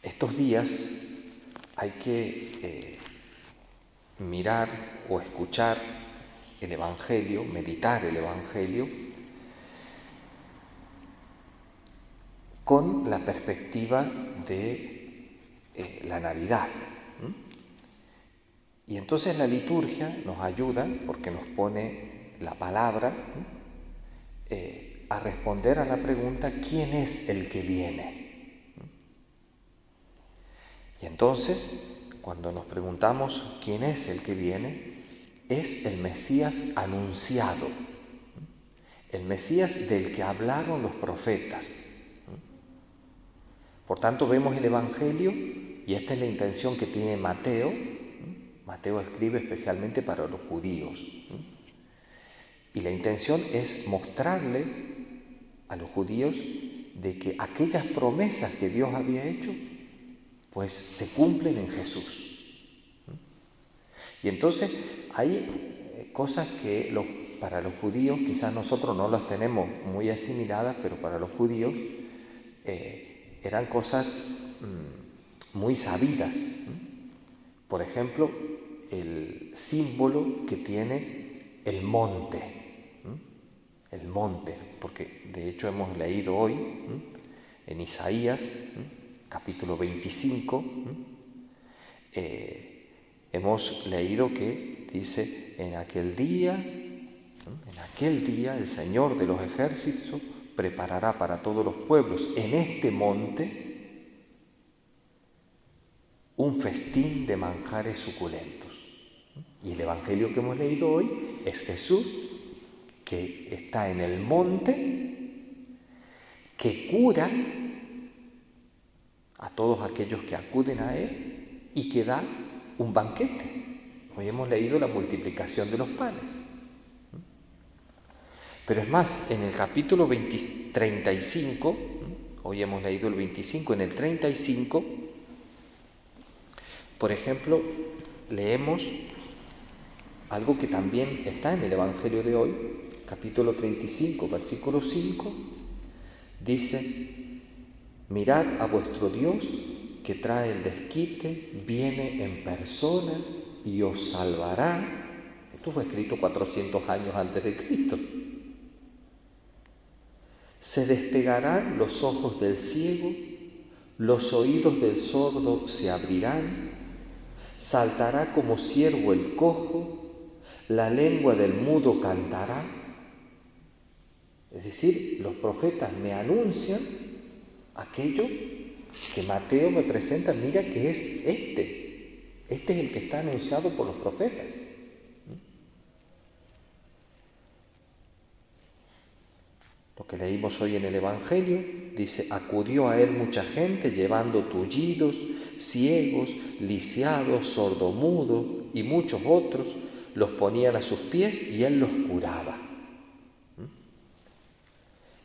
Estos días hay que mirar o escuchar el Evangelio, meditar el Evangelio, con la perspectiva de la Navidad. Y entonces la liturgia nos ayuda, porque nos pone la palabra, a responder a la pregunta: ¿quién es el que viene? Y entonces, cuando nos preguntamos quién es el que viene, es el Mesías anunciado, el Mesías del que hablaron los profetas. Por tanto, vemos el Evangelio, y esta es la intención que tiene Mateo. Mateo escribe especialmente para los judíos. Y la intención es mostrarle a los judíos de que aquellas promesas que Dios había hecho, pues se cumplen en Jesús. Y entonces hay cosas que para los judíos, quizás nosotros no las tenemos muy asimiladas, pero para los judíos eran cosas muy sabidas. Por ejemplo, el símbolo que tiene el monte, porque de hecho hemos leído hoy en Isaías, capítulo 25, hemos leído que dice: en aquel día el Señor de los ejércitos preparará para todos los pueblos en este monte un festín de manjares suculentos. Y el Evangelio que hemos leído hoy es Jesús, que está en el monte, que cura a todos aquellos que acuden a Él y que da un banquete. Hoy hemos leído la multiplicación de los panes. Pero es más, en el capítulo 35, hoy hemos leído el 25, en el 35, por ejemplo, leemos algo que también está en el Evangelio de hoy, capítulo 35, versículo 5, dice: mirad a vuestro Dios, que trae el desquite, viene en persona y os salvará. Esto fue escrito 400 años antes de Cristo. Se despegarán los ojos del ciego, los oídos del sordo se abrirán, saltará como ciervo el cojo, la lengua del mudo cantará. Es decir, los profetas me anuncian aquello que Mateo me presenta. Mira que es este es el que está anunciado por los profetas. Lo que leímos hoy en el Evangelio dice: acudió a él mucha gente llevando tullidos, ciegos, lisiados, sordomudos y muchos otros, los ponían a sus pies y él los curaba.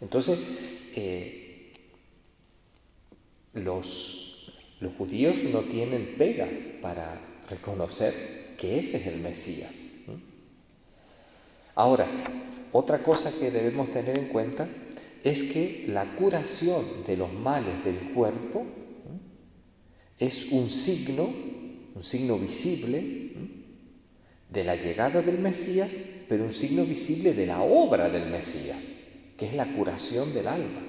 Entonces, los judíos no tienen pega para reconocer que ese es el Mesías. Ahora, otra cosa que debemos tener en cuenta es que la curación de los males del cuerpo es un signo visible de la llegada del Mesías, pero un signo visible de la obra del Mesías, que es la curación del alma.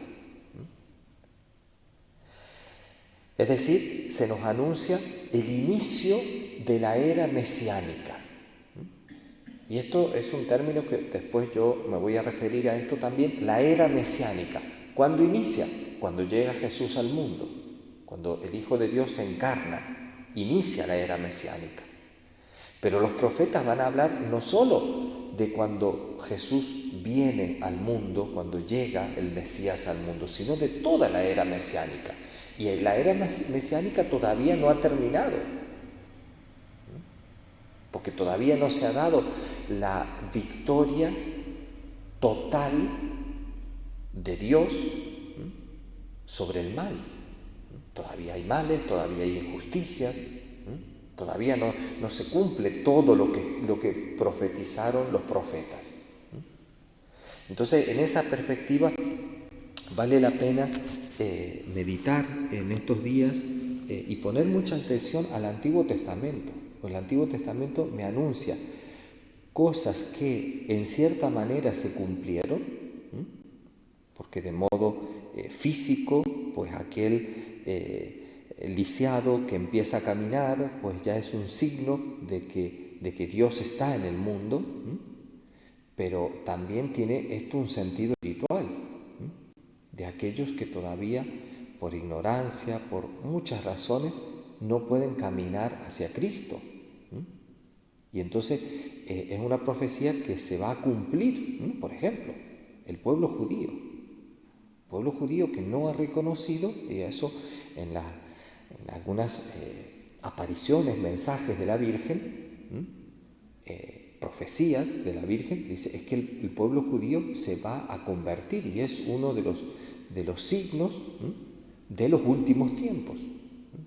Es decir, se nos anuncia el inicio de la era mesiánica. Y esto es un término que después yo me voy a referir a esto también, la era mesiánica. ¿Cuándo inicia? Cuando llega Jesús al mundo, cuando el Hijo de Dios se encarna, inicia la era mesiánica. Pero los profetas van a hablar no solo de cuando Jesús viene al mundo, cuando llega el Mesías al mundo, sino de toda la era mesiánica. Y la era mesiánica todavía no ha terminado, porque todavía no se ha dado la victoria total de Dios sobre el mal. Todavía hay males, todavía hay injusticias, todavía no se cumple todo lo que profetizaron los profetas. Entonces, en esa perspectiva, vale la pena meditar en estos días y poner mucha atención al Antiguo Testamento. Pues el Antiguo Testamento me anuncia cosas que en cierta manera se cumplieron, porque de modo físico, pues aquel lisiado que empieza a caminar, pues ya es un signo de que Dios está en el mundo, pero también tiene esto un sentido espiritual, de aquellos que todavía, por ignorancia, por muchas razones, no pueden caminar hacia Cristo. Y entonces es una profecía que se va a cumplir. Por ejemplo, el pueblo judío que no ha reconocido, y eso en algunas apariciones, mensajes de la Virgen, profecías de la Virgen, dice, es que el pueblo judío se va a convertir y es uno de los signos de los últimos tiempos,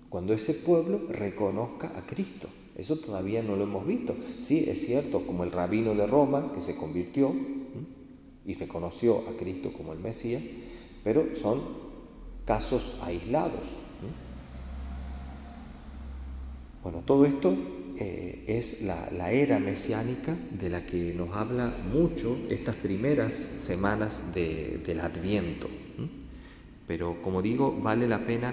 cuando ese pueblo reconozca a Cristo. Eso todavía no lo hemos visto. Sí, es cierto, como el rabino de Roma, que se convirtió y reconoció a Cristo como el Mesías, pero son casos aislados. Bueno, todo esto es la era mesiánica de la que nos habla mucho estas primeras semanas del Adviento. Pero como digo, vale la pena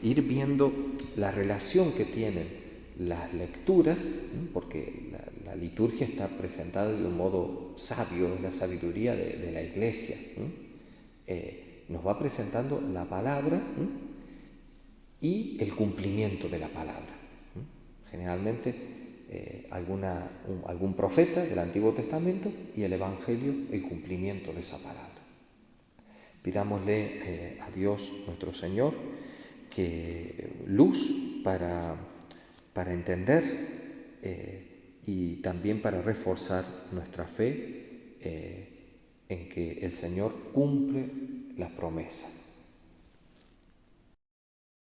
ir viendo la relación que tienen las lecturas, porque la liturgia está presentada de un modo sabio, es la sabiduría de la Iglesia. Nos va presentando la palabra y el cumplimiento de la palabra. Generalmente algún profeta del Antiguo Testamento y el Evangelio, el cumplimiento de esa palabra. Pidámosle a Dios nuestro Señor que luz para entender y también para reforzar nuestra fe en que el Señor cumple las promesas.